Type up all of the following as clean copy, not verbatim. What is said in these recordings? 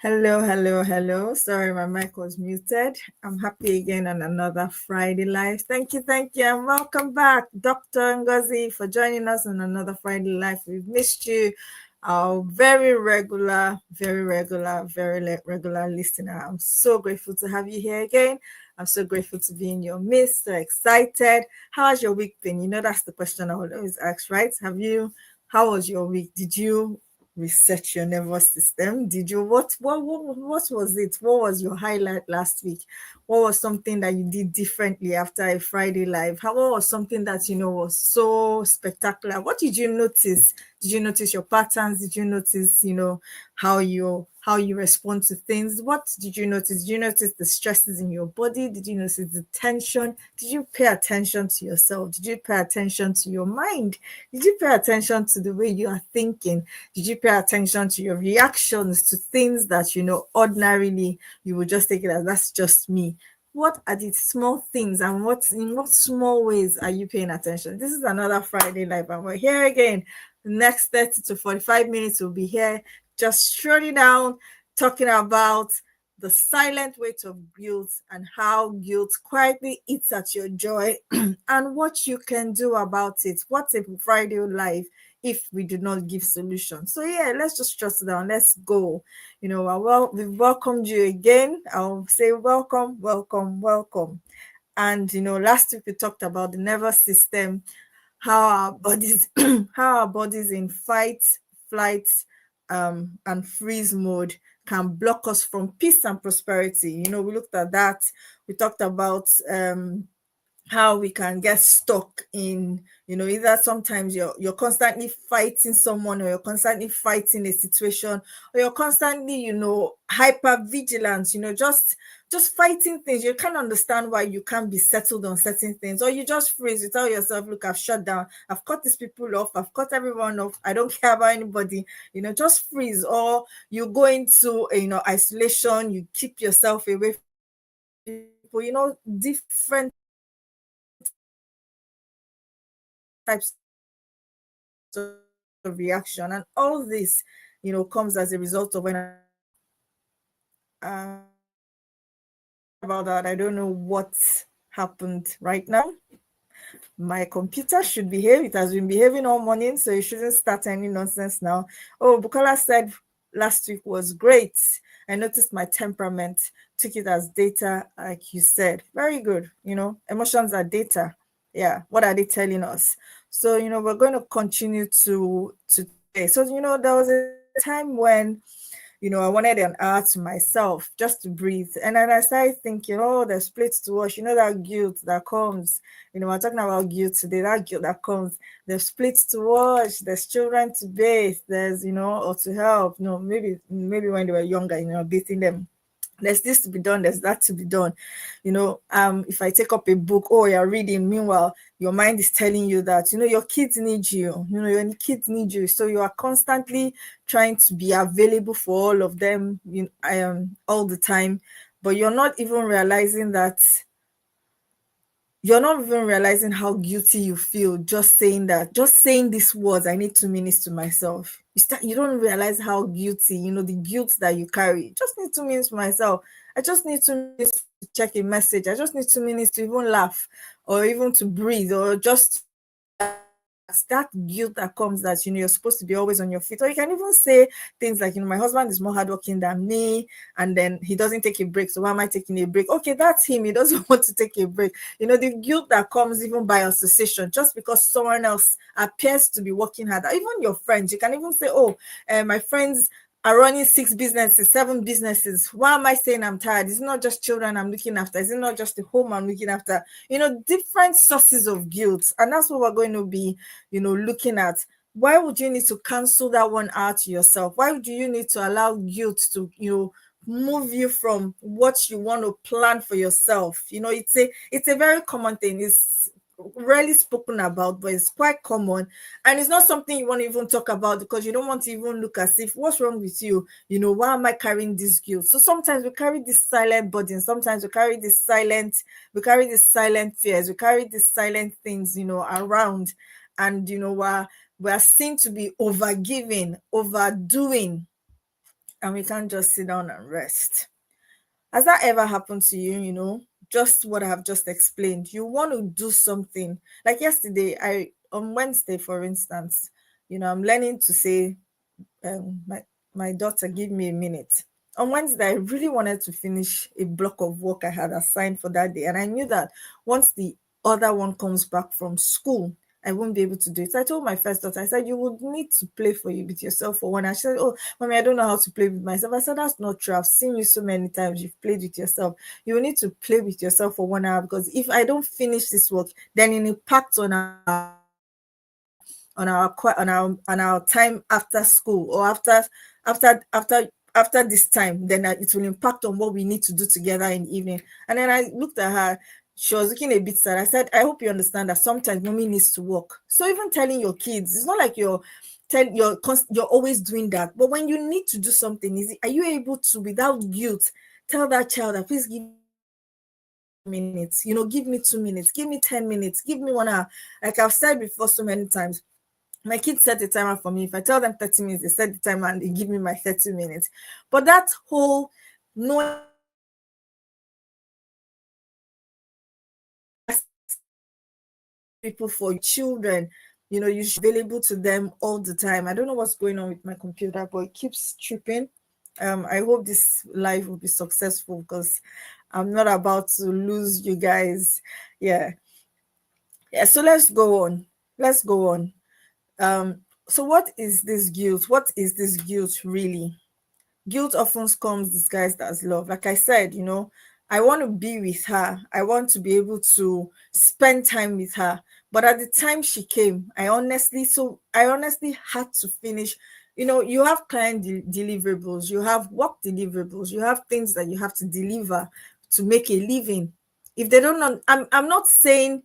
Hello, hello, hello. Sorry, my mic was muted. I'm happy again on another Friday Live. Thank you, and welcome back, Dr. Ngozi, for joining us on another Friday Live. We've missed you, our very regular listener. I'm so grateful to have you here again. I'm so grateful to be in your midst. So excited. How has your week been? That's the question I would always ask, right? How was your week? Did you reset your nervous system? Did you what was it? What was your highlight last week? What was something that you did differently after a Friday live? What was something that was so spectacular? What did you notice? Did you notice your patterns? Did you notice how you respond to things? What did you notice? Did you notice the stresses in your body? Did you notice the tension? Did you pay attention to yourself? Did you pay attention to your mind? Did you pay attention to the way you are thinking? Did you pay attention to your reactions to things that ordinarily you would just take it as that's just me? What are the small things, and in what small ways are you paying attention? This is another Friday live, and we're here again. The next 30 to 45 minutes we'll be here just shutting down, talking about the silent weight of guilt and how guilt quietly eats at your joy and what you can do about it. What's a Friday life if we do not give solutions? So yeah, let's just trust it down. Let's go. We've welcomed you again. I'll say welcome, welcome, welcome. And last week we talked about the nervous system, how our bodies how our bodies in fight, flight, and freeze mode can block us from peace and prosperity. We looked at that. We talked about how we can get stuck in either sometimes you're constantly fighting someone, or you're constantly fighting a situation, or you're constantly hyper vigilant, just fighting things. You can't understand why you can't be settled on certain things, or you just freeze. You tell yourself, look, I've shut down, I've cut these people off, I've cut everyone off, I don't care about anybody. Just freeze. Or you go into isolation, you keep yourself away from people, different types of reaction. And all this comes as a result of when about that. I don't know what happened right now. My computer should behave. It has been behaving all morning, so you shouldn't start any nonsense now. Oh, Bukola said last week was great. I noticed my temperament, took it as data, like you said. Very good. Emotions are data. Yeah, what are they telling us? So we're going to continue to today. So there was a time when I wanted an hour to myself just to breathe. And then I started thinking, oh, there's plates to wash. That guilt that comes. We're talking about guilt today, that guilt that comes. There's plates to wash, there's children to bathe, there's, or to help. Maybe when they were younger, bathing them. There's this to be done, there's that to be done. If I take up a book, oh, you're reading, meanwhile your mind is telling you that your kids need you, your kids need you, so you are constantly trying to be available for all of them all the time, but you're not even realizing how guilty you feel just saying these words, I need 2 minutes to myself. You don't realize how guilty, the guilt that you carry. Just need 2 minutes for myself. I just need 2 minutes to check a message. I just need 2 minutes to even laugh, or even to breathe, or just that guilt that comes that you're supposed to be always on your feet. Or you can even say things like, my husband is more hardworking than me, and then he doesn't take a break, so why am I taking a break? Okay, that's him, he doesn't want to take a break. The guilt that comes even by association, just because someone else appears to be working hard. Even your friends, you can even say, oh, my friends are running 6 businesses, 7 businesses. Why am I saying I'm tired? It's not just children I'm looking after. Is it not just the home I'm looking after? Different sources of guilt. And that's what we're going to be, looking at. Why would you need to cancel that one out to yourself? Why do you need to allow guilt to, move you from what you want to plan for yourself? It's a very common thing. It's rarely spoken about, but it's quite common, and it's not something you want to even talk about, because you don't want to even look as if, what's wrong with you? Why am I carrying this guilt? So sometimes we carry this silent burden, sometimes we carry this silent fears, we carry these silent things around, and we're seen to be overgiving, overdoing, and we can't just sit down and rest. Has that ever happened to you? Just what I have just explained. You want to do something. Like yesterday, on Wednesday, for instance, I'm learning to say, my daughter, give me a minute. On Wednesday, I really wanted to finish a block of work I had assigned for that day. And I knew that once the other one comes back from school, I won't be able to do it. So I told my first daughter, I said, you would need to play with yourself for one. And she said, oh, mommy, I don't know how to play with myself. I said, that's not true. I've seen you so many times. You've played with yourself. You will need to play with yourself for 1 hour, because if I don't finish this work, then it impacts on our time after school, or after this time, then it will impact on what we need to do together in the evening. And then I looked at her. She was looking a bit sad. I said, I hope you understand that sometimes mommy needs to work. So even telling your kids, it's not like you're always doing that. But when you need to do something, are you able to, without guilt, tell that child that, please give minutes, give me 2 minutes, give me 10 minutes, give me 1 hour. Like I've said before so many times, my kids set a timer for me. If I tell them 30 minutes, they set the timer and they give me my 30 minutes. But that whole knowing people for children, you should be available to them all the time. I don't know what's going on with my computer, but it keeps tripping. I hope this live will be successful, because I'm not about to lose you guys. Yeah. So let's go on. So what is this guilt? What is this guilt really? Guilt often comes disguised as love. Like I said, I want to be with her. I want to be able to spend time with her. But at the time she came, I honestly had to finish. You have client deliverables, you have work deliverables, you have things that you have to deliver to make a living. If they don't know, I'm not saying,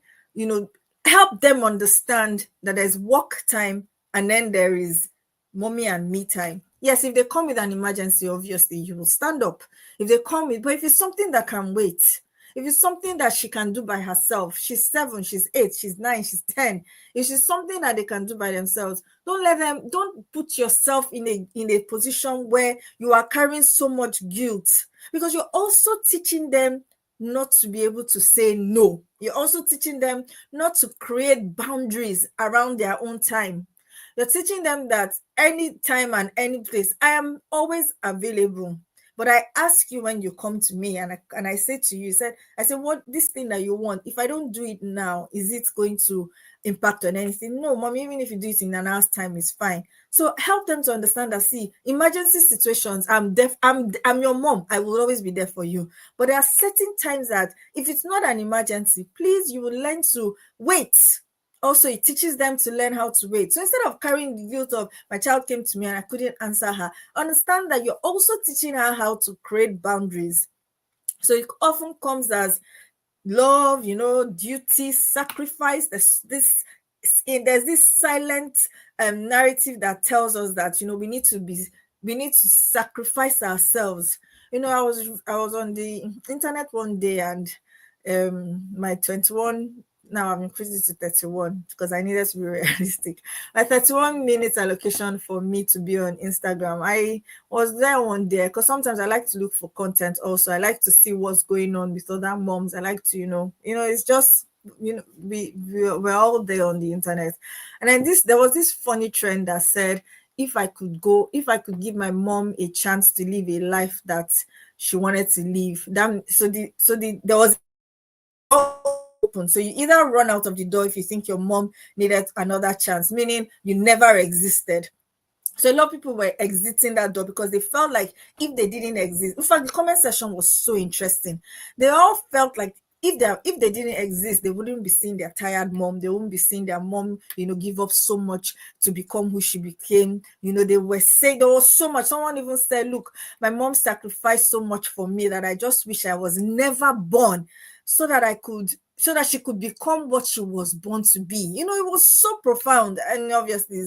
help them understand that there's work time and then there is mommy and me time. Yes, if they come with an emergency, obviously you will stand up. But if it's something that can wait, if it's something that she can do by herself, she's 7, she's 8, she's 9, she's 10. If it's something that they can do by themselves, don't put yourself in a position where you are carrying so much guilt, because you're also teaching them not to be able to say no. You're also teaching them not to create boundaries around their own time. You're teaching them that any time and any place, I am always available. But I ask you when you come to me, and I say to you, I said, what, this thing that you want, if I don't do it now, is it going to impact on anything? No, mommy, even if you do it in an hour's time, it's fine. So help them to understand that, see, emergency situations, I'm your mom. I will always be there for you. But there are certain times that if it's not an emergency, please, you will learn to wait. Also, it teaches them to learn how to wait. So instead of carrying the guilt of, my child came to me and I couldn't answer her, understand that you're also teaching her how to create boundaries. So it often comes as love, duty, sacrifice. There's this silent narrative that tells us that, we need to sacrifice ourselves. I was on the internet one day, and my 21, now I'm increasing it to 31 because I needed to be realistic. My 31 minutes allocation for me to be on Instagram. I was there one day because sometimes I like to look for content also. I like to see what's going on with other moms. I like to, it's just, we're all there on the internet. And then there was this funny trend that said, if I could give my mom a chance to live a life that she wanted to live, there was open. So you either run out of the door if you think your mom needed another chance, meaning you never existed. So a lot of people were exiting that door because they felt like if they didn't exist. In fact, the comment section was so interesting. They all felt like if they didn't exist, they wouldn't be seeing their tired mom. They wouldn't be seeing their mom, give up so much to become who she became. They were saying there was so much. Someone even said, look, my mom sacrificed so much for me that I just wish I was never born so that she could become what she was born to be. It was so profound. And obviously,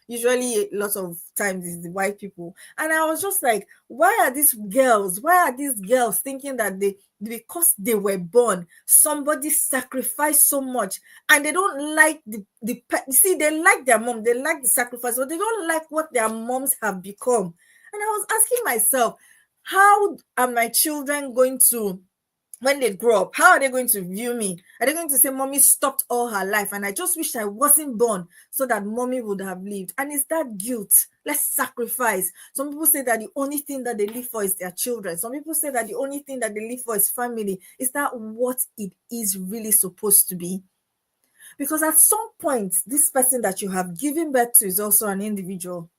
usually a lot of times it's the white people. And I was just like, why are these girls thinking that because they were born, somebody sacrificed so much, and they don't like they like their mom, they like the sacrifice, but they don't like what their moms have become. And I was asking myself, how are my children going to, when they grow up, how are they going to view me? Are they going to say mommy stopped all her life and I just wish I wasn't born so that mommy would have lived? And it's that guilt. Let's sacrifice. Some people say that the only thing that they live for is their children. Some people say that the only thing that they live for is family. Is that what it is really supposed to be? Because at some point, this person that you have given birth to is also an individual,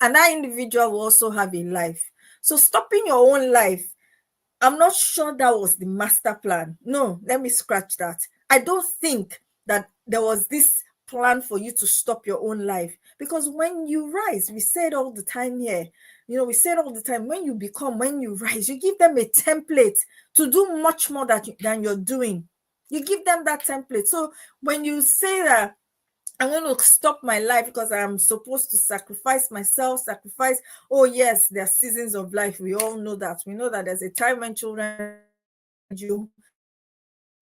and that individual will also have a life. So stopping your own life, I'm not sure that was the master plan. No, let me scratch that. I don't think that there was this plan for you to stop your own life. Because when you rise, we say it all the time here, we say it all the time, when you rise, you give them a template to do much more than you're doing. You give them that template. So when you say that I'm going to stop my life because I'm supposed to sacrifice myself, oh yes, there are seasons of life. We all know that. We know that there's a time when children you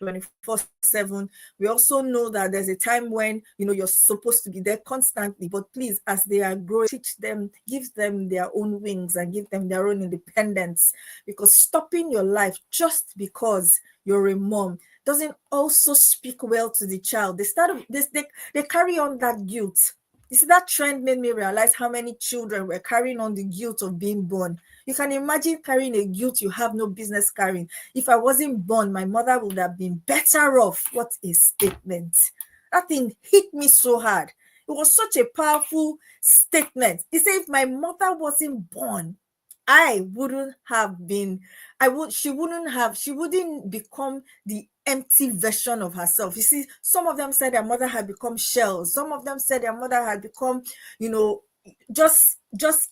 24/7. We also know that there's a time when you're supposed to be there constantly, but please, as they are growing, teach them, give them their own wings and give them their own independence. Because stopping your life just because you're a mom doesn't also speak well to the child. They carry on that guilt. You see, that trend made me realize how many children were carrying on the guilt of being born. You can imagine carrying a guilt you have no business carrying. If I wasn't born, my mother would have been better off. What a statement. That thing hit me so hard. It was such a powerful statement. He said, if my mother wasn't born, I wouldn't have been, she wouldn't become the empty version of herself. You see, some of them said their mother had become shells. Some of them said their mother had become, just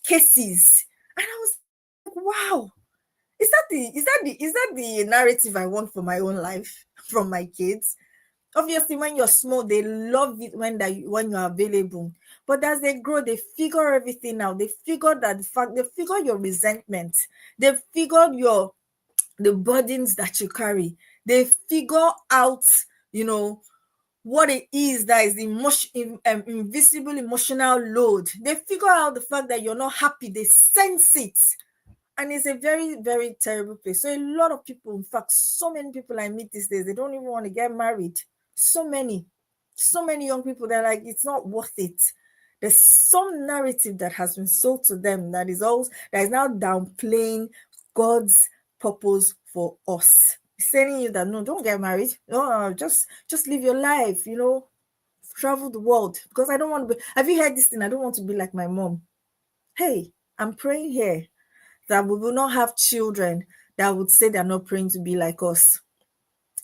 cases. And I was like, wow, is that the narrative I want for my own life from my kids? Obviously, when you're small, they love it when you're available. But as they grow, they figure everything out. They figure your resentment. They figure the burdens that you carry. They figure out, what it is that is the invisible emotional load. They figure out the fact that you're not happy. They sense it. And it's a very, very terrible place. So a lot of people, in fact, so many people I meet these days, they don't even want to get married. So many young people, they're like, it's not worth it. There's some narrative that has been sold to them that is now downplaying God's purpose for us. It's telling you that no, don't get married. No, just live your life, travel the world. Because I don't want to be, have you heard this thing? I don't want to be like my mom. Hey, I'm praying here that we will not have children that would say they're not praying to be like us.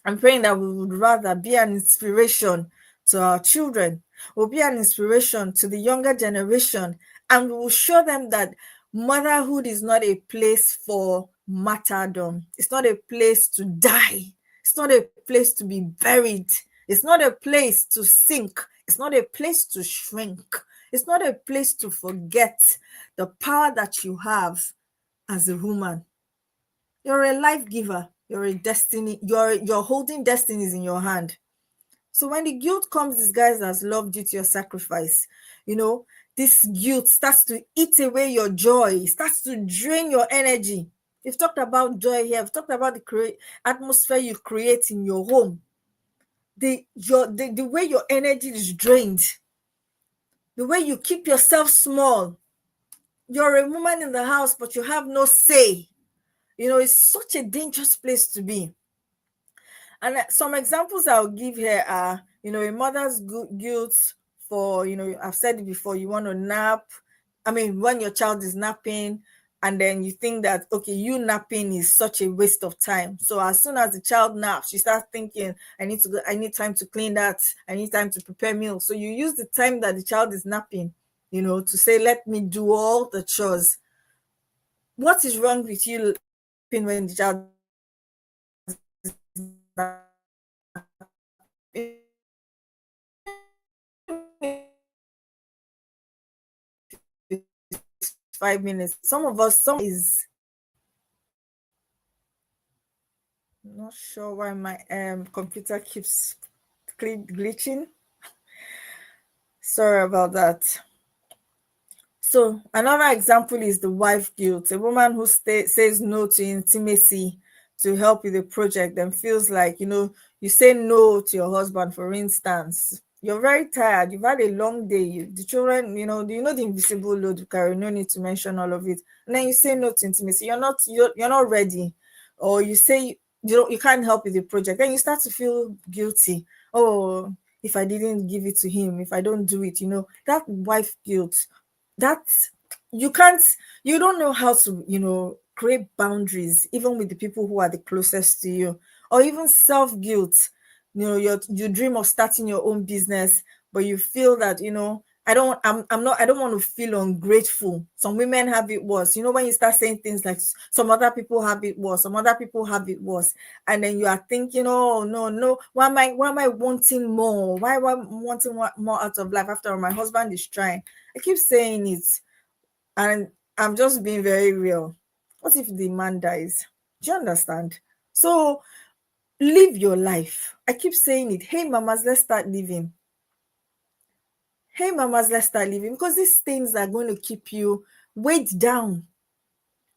I'm praying that we would rather be an inspiration to our children. We'll be an inspiration to the younger generation, and we will show them that motherhood is not a place for martyrdom. It's not a place to die. It's not a place to be buried. It's not a place to sink. It's not a place to shrink. It's not a place to forget the power that you have as a woman. You're a life giver. You're a destiny. You're holding destinies in your hand. So when the guilt comes disguised as love due to your sacrifice, this guilt starts to eat away your joy, starts to drain your energy. We've talked about joy here. We've talked about the atmosphere you create in your home. The way your energy is drained, the way you keep yourself small. You're a woman in the house, but you have no say. It's such a dangerous place to be. And some examples I'll give here are, a mother's guilt for, I've said it before, you want to nap. I mean, when your child is napping, and then you think that, okay, you napping is such a waste of time. So as soon as the child naps, you start thinking, I need time to clean that. I need time to prepare meals. So you use the time that the child is napping, to say, let me do all the chores. What is wrong with you when the child 5 minutes? Some is not sure why my computer keeps glitching. Sorry about that. So another example is the wife guilt. A woman who says no to intimacy to help with a project, then feels like, you say no to your husband, for instance. You're very tired. You've had a long day. The children, the invisible load you carry. No need to mention all of it. And then you say no to intimacy. You're not ready, or you say you can't help with the project. Then you start to feel guilty. Oh, if I didn't give it to him, if I don't do it, that wife guilt, that you can't you don't know how to create boundaries even with the people who are the closest to you, or even self guilt. You dream of starting your own business, but you feel that I don't want to feel ungrateful. Some women have it worse, when you start saying things like some other people have it worse, some other people have it worse, and then you are thinking, oh no, no, why am I wanting more, why am I wanting more out of life after all, my husband is trying. I keep saying it, and I'm just being very real. What if the man dies? Do you understand? So live your life. I keep saying it. Hey, mamas, let's start living. Hey, mamas, let's start living, because these things are going to keep you weighed down.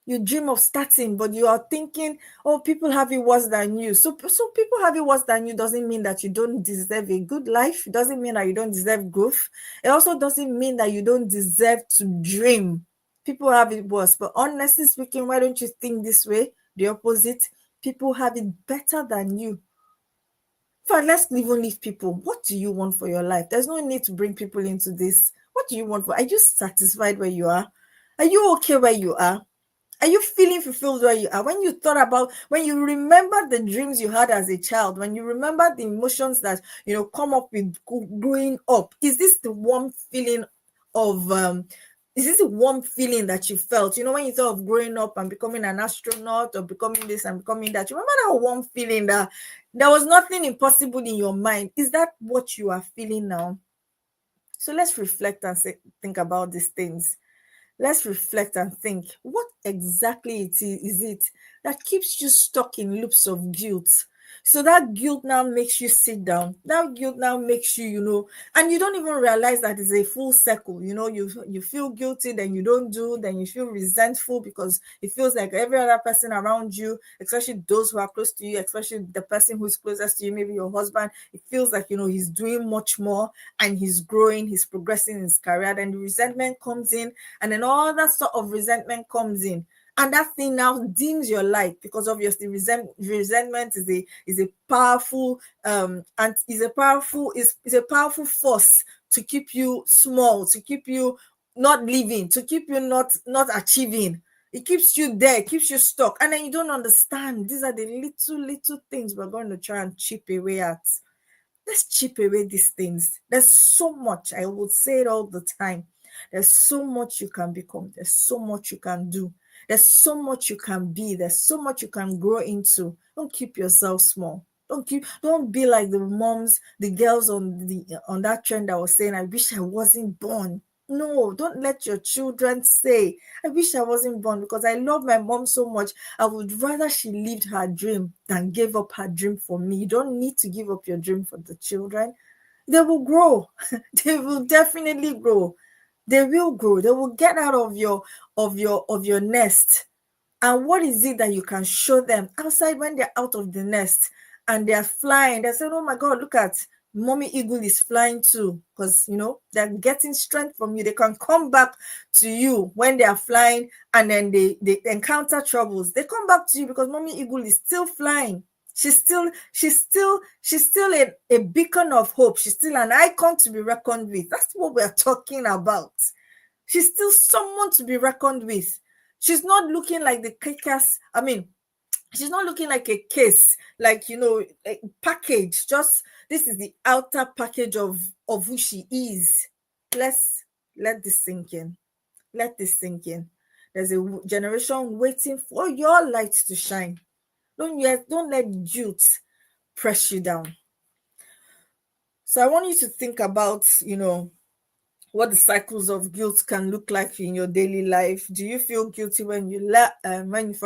You dream of starting, but you are thinking, oh, people have it worse than you. So people have it worse than you doesn't mean that you don't deserve a good life. It doesn't mean that you don't deserve growth. It also doesn't mean that you don't deserve to dream. People have it worse, but honestly speaking, why don't you think this way? The opposite. People have it better than you. Fine, let's even leave people. What do you want for your life? There's no need to bring people into this. What do you want for? Are you satisfied where you are? Are you okay where you are? Are you feeling fulfilled where you are? When you remember the dreams you had as a child, when you remember the emotions that come up with growing up, of is this a warm feeling that you felt? When you thought of growing up and becoming an astronaut or becoming this and becoming that, you remember that warm feeling that there was nothing impossible in your mind? Is that what you are feeling now? So let's reflect and think about these things. Let's reflect and think, what exactly is it that keeps you stuck in loops of guilt? So that guilt now makes you sit down. That guilt now makes you, and you don't even realize that it's a full circle. You feel guilty, then you don't do, then you feel resentful because it feels like every other person around you, especially those who are close to you, especially the person who's closest to you, maybe your husband, it feels like he's doing much more and he's growing, he's progressing in his career. Then the resentment comes in, and then all that sort of resentment comes in, and that thing now dims your light, because obviously resentment is a powerful and is a powerful force to keep you small, to keep you not living, to keep you not achieving. It keeps you there, it keeps you stuck, and then you don't understand. These are the little things we're going to try and chip away at. Let's chip away these things. There's so much. I would say it all the time. There's so much you can become. There's so much you can do. There's so much you can be. There's so much you can grow into. Don't keep yourself small. Don't be like the moms, the girls on that trend that was saying, I wish I wasn't born. No, don't let your children say, I wish I wasn't born, because I love my mom so much. I would rather she lived her dream than gave up her dream for me. You don't need to give up your dream for the children. They will grow. They will definitely grow. They will grow. They will get out of your nest. And what is it that you can show them outside when they're out of the nest and they're flying? They say, oh my God, look at mommy eagle is flying too, because they're getting strength from you. They can come back to you when they are flying, and then they encounter troubles. They come back to you because mommy eagle is still flying. She's still a beacon of hope. She's still an icon to be reckoned with. That's what we're talking about. She's still someone to be reckoned with. She's not looking like the kickers. I mean, she's not looking like a case, like a package. Just this is the outer package of who she is. Let's let this sink in. Let this sink in. There's a generation waiting for your light to shine. Don't let guilt press you down. So I want you to think about, what the cycles of guilt can look like in your daily life. Do you feel guilty for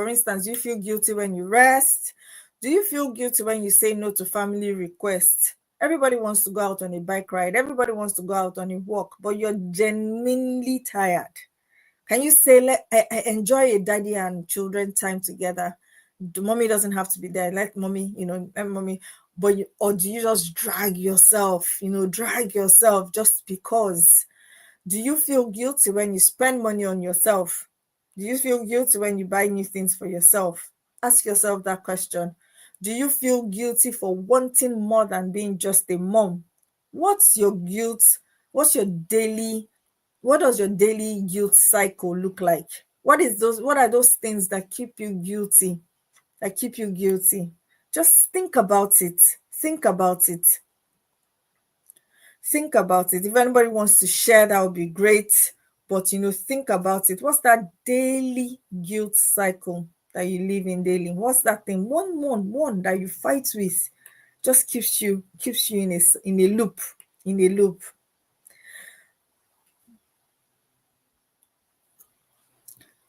instance, do you feel guilty when you rest? Do you feel guilty when you say no to family requests? Everybody wants to go out on a bike ride. Everybody wants to go out on a walk, but you're genuinely tired. Can you say, I enjoy a daddy and children time together? The mommy doesn't have to be there. Let mommy, let mommy. But or do you just drag yourself? Drag yourself just because? Do you feel guilty when you spend money on yourself? Do you feel guilty when you buy new things for yourself? Ask yourself that question. Do you feel guilty for wanting more than being just a mom? What's your guilt? What's your daily what does your daily guilt cycle look like? What are those things that keep you guilty? That keep you guilty? Just think about it. Think about it. Think about it. If anybody wants to share, that would be great. But think about it. What's that daily guilt cycle that you live in daily? What's that thing? One that you fight with, just keeps you in a loop. In a loop.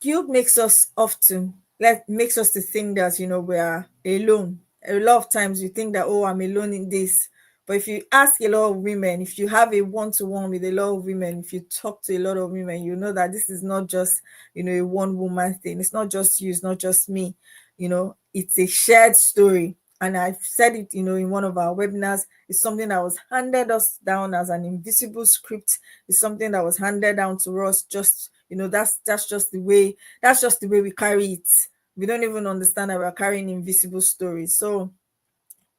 Guilt makes us makes us to think that we are alone. A lot of times you think that, oh, I'm alone in this. But if you ask a lot of women, if you have a one-to-one with a lot of women, if you talk to a lot of women, you know that this is not just a one woman thing. It's not just you, it's not just me. It's a shared story. And I've said it, in one of our webinars. It's something that was handed us down as an invisible script. It's something that was handed down to us. Just that's just the way we carry it. We don't even understand that we're carrying invisible stories. So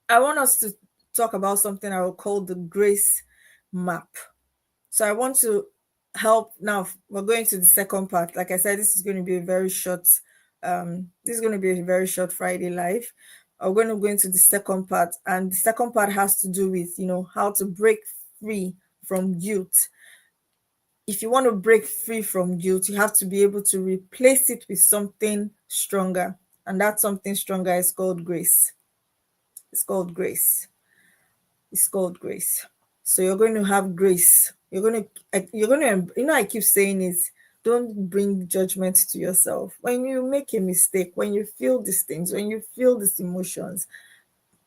I want us to talk about something I will call the grace map. So I want to help now. We're going to the second part. Like I said, this is going to be a very short Friday live. I'm going to go into the second part, and the second part has to do with how to break free from guilt. If you want to break free from guilt, you have to be able to replace it with something stronger, and that something stronger is called grace. It's called grace. So you're going to have grace. You're going to I keep saying it, don't bring judgment to yourself. When you make a mistake, when you feel these things, when you feel these emotions,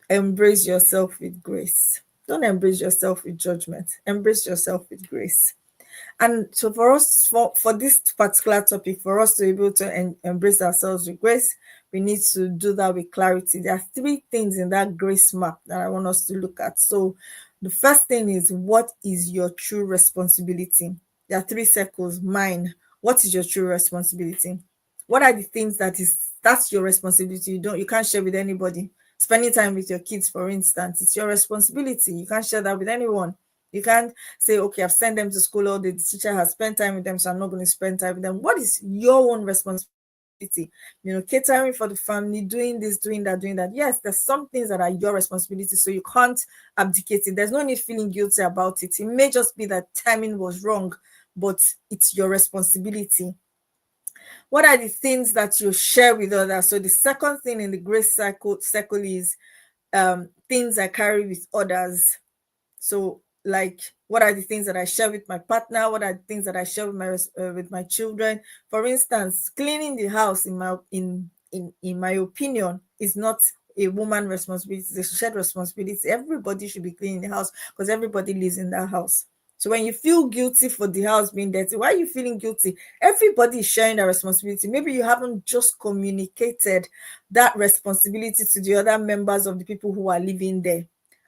embrace yourself with grace. Don't embrace yourself with judgment. Embrace yourself with grace. And so for this particular topic, for us to be able to embrace ourselves with grace, we need to do that with clarity. There are 3 things in that grace map that I want us to look at. So the first thing is, what is your true responsibility? There are 3 circles. Mine. What is your true responsibility? What are the things that's your responsibility? You can't share with anybody. Spending time with your kids, for instance, it's your responsibility. You can't share that with anyone. You can't say, okay, I've sent them to school all day. The teacher has spent time with them, so I'm not going to spend time with them. What is your own responsibility? Catering for the family, doing this, doing that. Yes, there's some things that are your responsibility, so you can't abdicate it. There's no need feeling guilty about it. It may just be that timing was wrong, but it's your responsibility. What are the things that you share with others? So the second thing in the grace circle is things I carry with others. So, like, what are the things that I share with my partner? What are the things that I share with my children? For instance, cleaning the house, in my opinion, is not a woman responsibility. It's a shared responsibility. Everybody should be cleaning the house because everybody lives in that house. So when you feel guilty for the house being dirty, why are you feeling guilty? Everybody is sharing that responsibility. Maybe you haven't just communicated that responsibility to the other members of the people who are living there.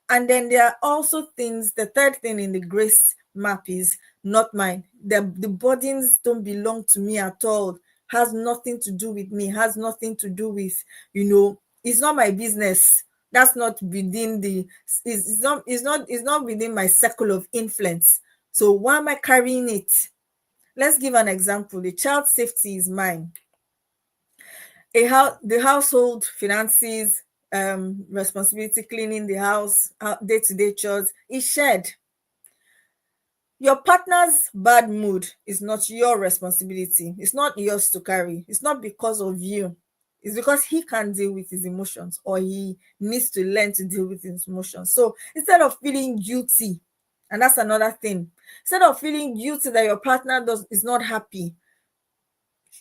And then there are also things, the third thing in the grace map is not mine. The burdens don't belong to me at all. Has nothing to do with me, has nothing to do with, it's not my business. That's not within it's not within my circle of influence. So why am I carrying it? Let's give an example. The child safety is mine. The household finances, responsibility, cleaning the house, day-to-day chores is shared. Your partner's bad mood is not your responsibility. It's not yours to carry. It's not because of you. It's because he can't deal with his emotions, or he needs to learn to deal with his emotions. So instead of feeling guilty, and that's another thing, instead of feeling guilty that your partner is not happy,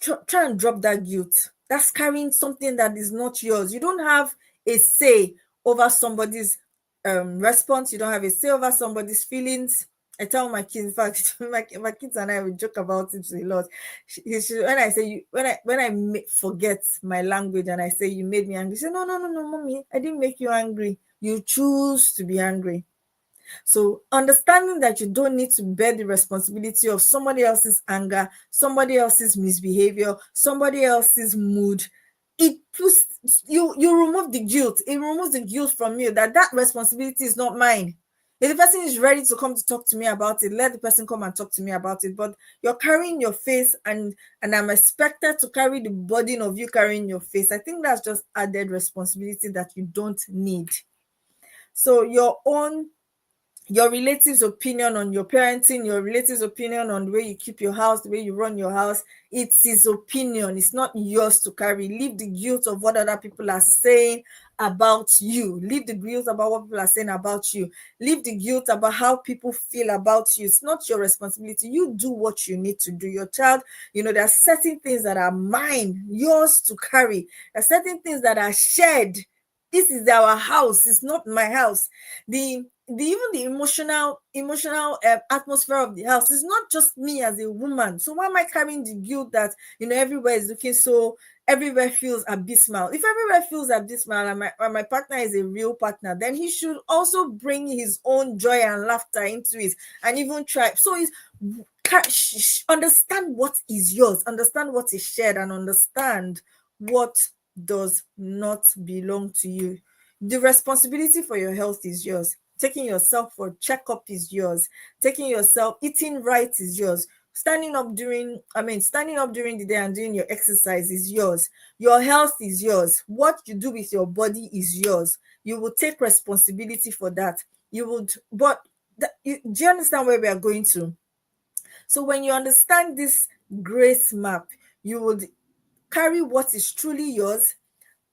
try and drop that guilt. That's carrying something that is not yours. You don't have a say over somebody's response. You don't have a say over somebody's feelings. I tell my kids, in fact, my kids and I will joke about it a lot. When I say you, when I forget my language and I say you made me angry, she say no, no, no, no, mommy, I didn't make you angry. You choose to be angry. So understanding that you don't need to bear the responsibility of somebody else's anger, somebody else's misbehavior, somebody else's mood, it puts you remove the guilt. It removes the guilt from you that responsibility is not mine. If the person is ready to come to talk to me about it, let the person come and talk to me about it. But you're carrying your face, and I'm expected to carry the burden of you carrying your face. I think that's just added responsibility that you don't need. So your relatives' opinion on your parenting, your relatives' opinion on the way you keep your house, the way you run your house, it's his opinion. It's not yours to carry. Leave the guilt of what other people are saying about you. Leave the guilt about what people are saying about you. Leave the guilt about how people feel about you. It's not your responsibility. You do what you need to do. Your child, there are certain things that are mine, yours to carry. There are certain things that are shared. This is our house. It's not my house. Even the emotional atmosphere of the house is not just me as a woman. So why am I carrying the guilt that everywhere is looking so, everywhere feels abysmal? If everywhere feels abysmal and my partner is a real partner, then he should also bring his own joy and laughter into it, and even try. So understand what is yours, understand what is shared, and understand what does not belong to you. The responsibility for your health is yours. Taking yourself for checkup is yours. Eating right is yours. Standing up during the day and doing your exercise is yours. Your health is yours. What you do with your body is yours. You will take responsibility for that. You would, but do you understand where we are going to? So when you understand this grace map, you would carry what is truly yours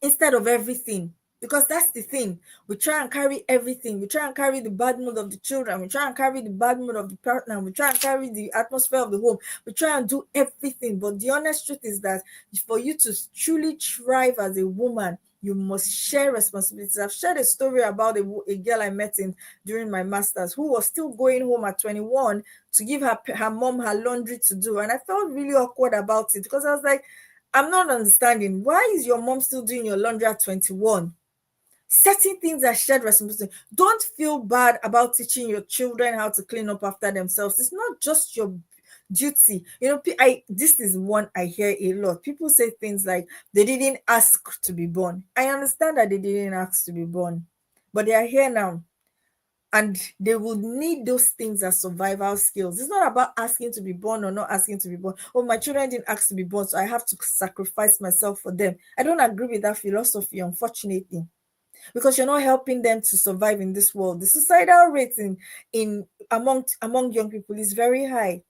instead of everything. Because that's the thing. We try and carry everything. We try and carry the bad mood of the children. We try and carry the bad mood of the partner. We try and carry the atmosphere of the home. We try and do everything. But the honest truth is that for you to truly thrive as a woman, you must share responsibilities. I've shared a story about a girl I met during my master's, who was still going home at 21 to give her mom her laundry to do. And I felt really awkward about it, because I was like, I'm not understanding. Why is your mom still doing your laundry at 21? Certain things are shared responsibility. Don't feel bad about teaching your children how to clean up after themselves. It's not just your duty. This is one I hear a lot. People say things like they didn't ask to be born. I understand that they didn't ask to be born, but they are here now, and they will need those things as survival skills. It's not about asking to be born or not asking to be born. Oh, my children didn't ask to be born, so I have to sacrifice myself for them. I don't agree with that philosophy, unfortunately, because you're not helping them to survive in this world. The suicidal rate in among young people is very high.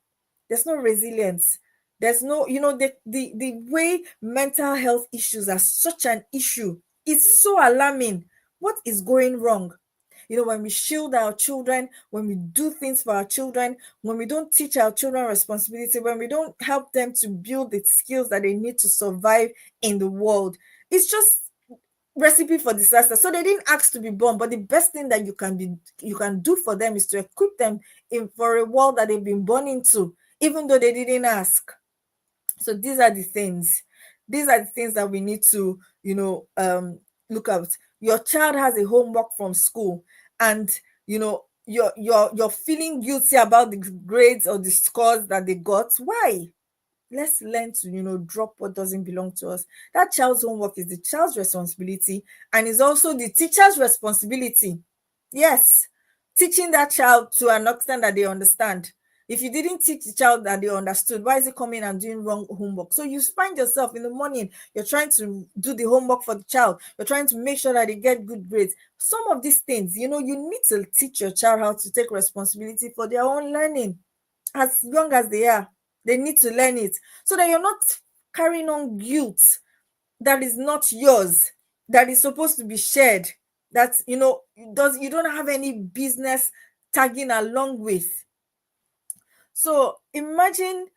There's no resilience. There's no, the way mental health issues are such an issue. It's so alarming. What is going wrong? When we shield our children, when we do things for our children, when we don't teach our children responsibility, when we don't help them to build the skills that they need to survive in the world, it's just recipe for disaster. So they didn't ask to be born, but the best thing that you can do for them is to equip them for a world that they've been born into, even though they didn't ask. So these are the things. These are the things that we need to, look at. Your child has a homework from school, and you're feeling guilty about the grades or the scores that they got. Why? Let's learn to drop what doesn't belong to us. That child's homework is the child's responsibility, and is also the teacher's responsibility. Yes, teaching that child to an extent that they understand. If you didn't teach the child that they understood, why is it coming and doing wrong homework? So you find yourself in the morning, you're trying to do the homework for the child, you're trying to make sure that they get good grades. Some of these things, you need to teach your child how to take responsibility for their own learning. As young as they are, they need to learn it, so that you're not carrying on guilt that is not yours, that is supposed to be shared, that you don't have any business tagging along with. So imagine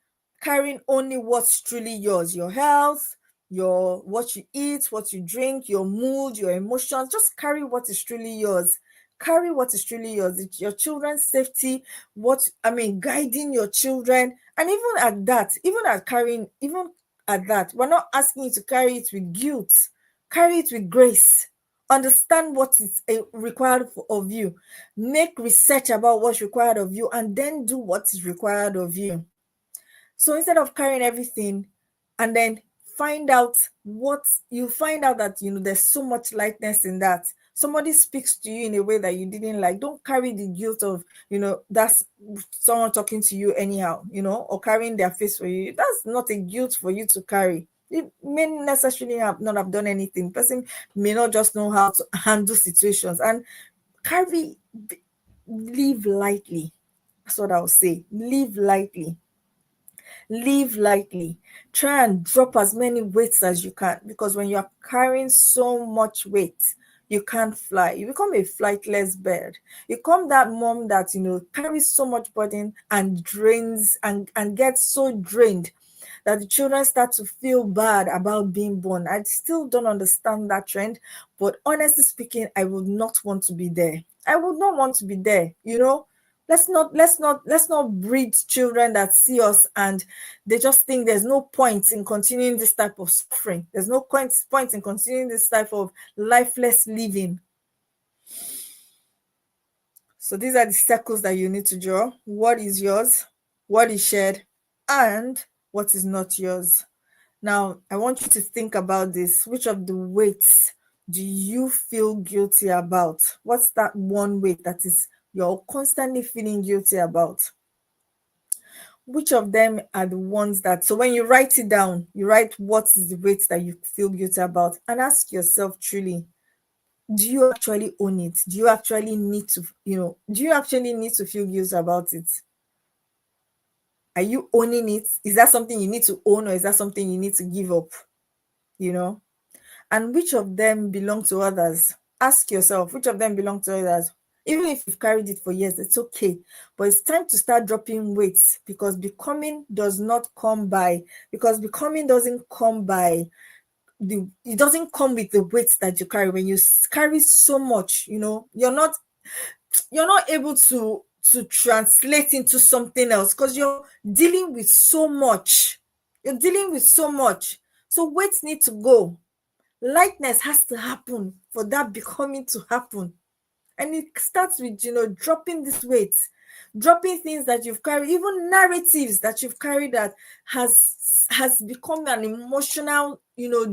carrying only what's truly yours: your health, what you eat, what you drink, your mood, your emotions. Just carry what is truly yours. Carry what is truly yours. It's your children's safety, guiding your children. And even at that, even at that, we're not asking you to carry it with guilt. Carry it with grace. Understand what is required of you. Make research about what's required of you, and then do what is required of you. So instead of carrying everything and then find out that there's so much lightness in that. Somebody speaks to you in a way that you didn't like. Don't carry the guilt of, that's someone talking to you anyhow, or carrying their face for you. That's not a guilt for you to carry. It may necessarily not have done anything. Person may not just know how to handle situations. And carry, live lightly. That's what I'll say. Live lightly. Live lightly. Try and drop as many weights as you can, because when you're carrying so much weight, you can't fly. You become a flightless bird. You become that mom that carries so much burden and drains and gets so drained that the children start to feel bad about being born. I still don't understand that trend, but honestly speaking, I would not want to be there. I would not want to be there. Let's not breed children that see us and they just think there's no point in continuing this type of suffering. There's no point in continuing this type of lifeless living. So these are the circles that you need to draw. What is yours? What is shared? And what is not yours? Now, I want you to think about this. Which of the weights do you feel guilty about? What's that one weight that is you're constantly feeling guilty about? Which of them are the ones that, so when you write it down, you write what is the weight that you feel guilty about, and ask yourself truly, do you actually own it? Do you actually need to, feel guilty about it? Are you owning it? Is that something you need to own, or is that something you need to give up? And which of them belong to others? Ask yourself, which of them belong to others? Even if you've carried it for years, it's okay. But it's time to start dropping weights, because becoming doesn't come by it doesn't come with the weights that you carry. When you carry so much, you're not able to translate into something else, because you're dealing with so much. So weights need to go. Lightness has to happen for that becoming to happen. And it starts with dropping these weights, dropping things that you've carried, even narratives that you've carried that has become an emotional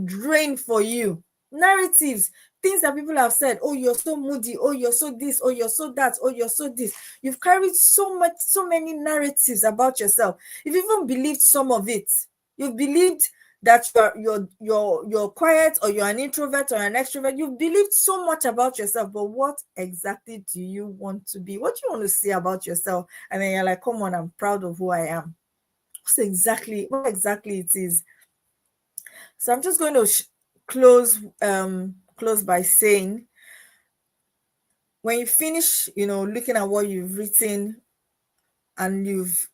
drain for you. Narratives, things that people have said, oh, you're so moody, oh, you're so this, oh, you're so that, oh, you're so this. You've carried so many narratives about yourself. You've even believed some of it. You've believed that you're quiet, or you're an introvert or an extrovert. You've believed so much about yourself, but what exactly do you want to be? What do you want to say about yourself? And then you're like, come on, I'm proud of who I am. What exactly it is? So I'm just going to close by saying, when you finish looking at what you've written, and you've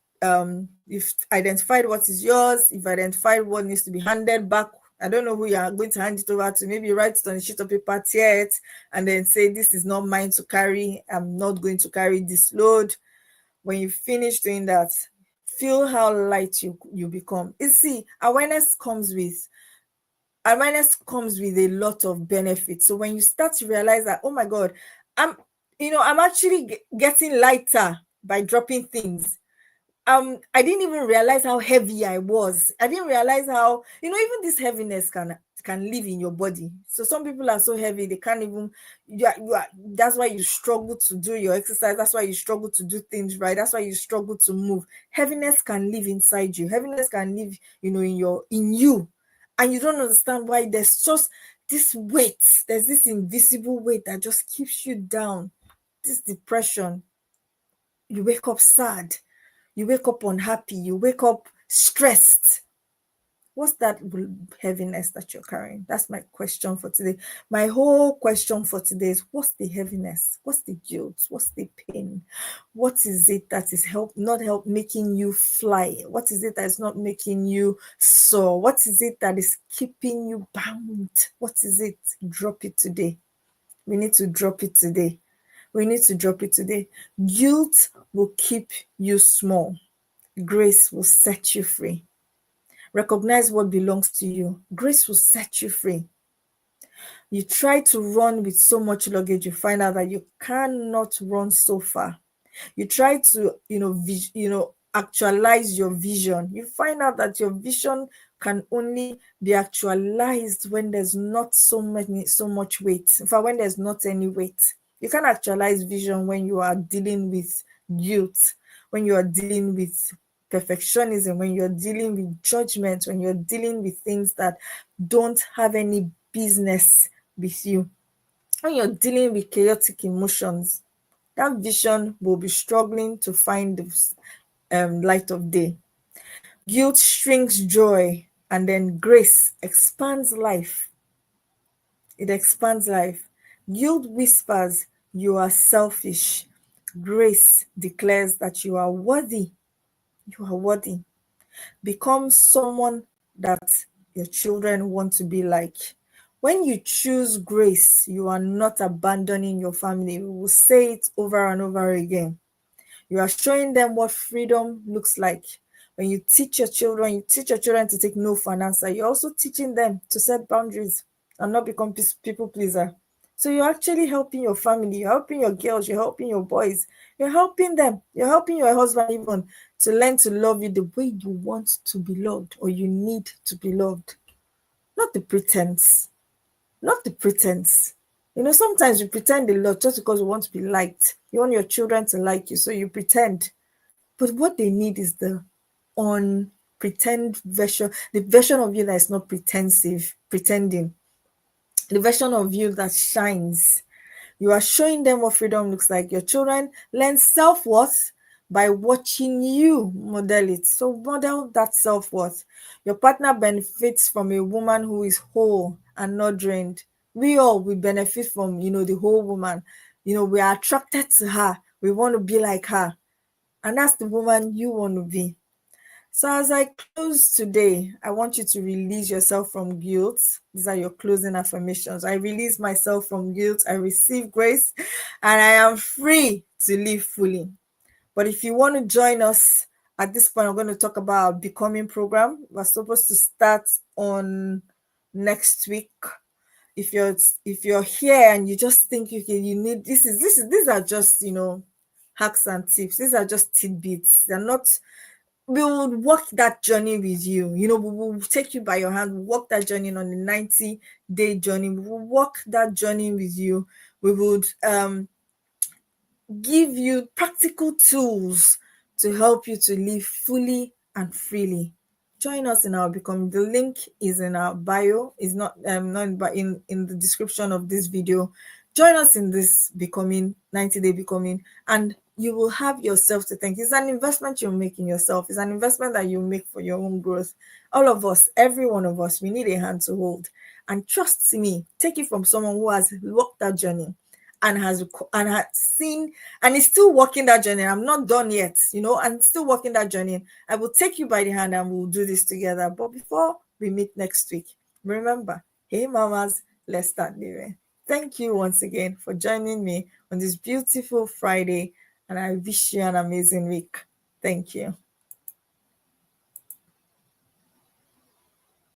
identified what is yours, you've identified what needs to be handed back. I don't know who you are going to hand it over to. Maybe write it on a sheet of paper, tear it, and then say, this is not mine to carry. I'm not going to carry this load. When you finish doing that, feel how light you become. You see, awareness comes with a lot of benefits. So when you start to realize that, oh my God, I'm actually getting lighter by dropping things. I didn't even realize how heavy I was. I didn't realize how, even this heaviness can live in your body. So some people are so heavy, they can't even, that's why you struggle to do your exercise. That's why you struggle to do things right. That's why you struggle to move. Heaviness can live inside you. Heaviness can live, in you. And you don't understand why. There's just this weight. There's this invisible weight that just keeps you down. This depression. You wake up sad. You wake up unhappy. You wake up stressed. What's that heaviness that you're carrying? That's my question for today. My whole question for today is, what's the heaviness? What's the guilt? What's the pain? What is it that is not making you fly? What is it that is not making you soar? What is it that is keeping you bound? What is it? Drop it today. We need to drop it today. We need to drop it today. Guilt will keep you small. Grace will set you free. Recognize what belongs to you. Grace will set you free. You try to run with so much luggage, you find out that you cannot run so far. You try to, actualize your vision. You find out that your vision can only be actualized when there's not so much weight. In fact, when there's not any weight. You can actualize vision when you are dealing with guilt, when you are dealing with perfectionism, when you're dealing with judgment, when you're dealing with things that don't have any business with you, when you're dealing with chaotic emotions. That vision will be struggling to find the light of day. Guilt shrinks joy, and then grace expands life. It expands life. Guilt whispers you are selfish. Grace declares that you are worthy. You are worthy. Become someone that your children want to be like. When you choose grace, you are not abandoning your family. We will say it over and over again. You are showing them what freedom looks like. When you teach your children, to take no for an answer. You're also teaching them to set boundaries and not become people pleaser. So you're actually helping your family, you're helping your girls, you're helping your boys, you're helping them, you're helping your husband even to learn to love you the way you want to be loved or you need to be loved. Not the pretense. Not the pretense. Sometimes you pretend a lot just because you want to be liked. You want your children to like you, so you pretend. But what they need is the unpretend version, the version of you that is not pretending, the version of you that shines. You are showing them what freedom looks like. Your children learn self-worth by watching you model it. So model that self-worth. Your partner benefits from a woman who is whole and not drained. We all will benefit from, the whole woman. We are attracted to her. We want to be like her. And that's the woman you want to be. So as I close today, I want you to release yourself from guilt. These are your closing affirmations. I release myself from guilt. I receive grace and I am free to live fully. But if you want to join us at this point, I'm going to talk about our Becoming program. We're supposed to start on next week. If you're here and you just think you need these are just hacks and tips. These are just tidbits. They're not. We will walk that journey with you. We will take you by your hand. We'll walk that journey on a 90-day journey. We will walk that journey with you. We would give you practical tools to help you to live fully and freely. Join us in our Becoming. The link is in our bio. Is not but in the description of this video. Join us in this Becoming 90-day Becoming, and you will have yourself to thank. It's an investment you make in yourself. It's an investment that you make for your own growth. All of us, every one of us, we need a hand to hold. And trust me, take it from someone who has walked that journey and has seen and is still walking that journey. I'm not done yet, I'm still walking that journey. I will take you by the hand and we'll do this together. But before we meet next week, remember, hey mamas, let's start living. Thank you once again for joining me on this beautiful Friday, and I wish you an amazing week. Thank you.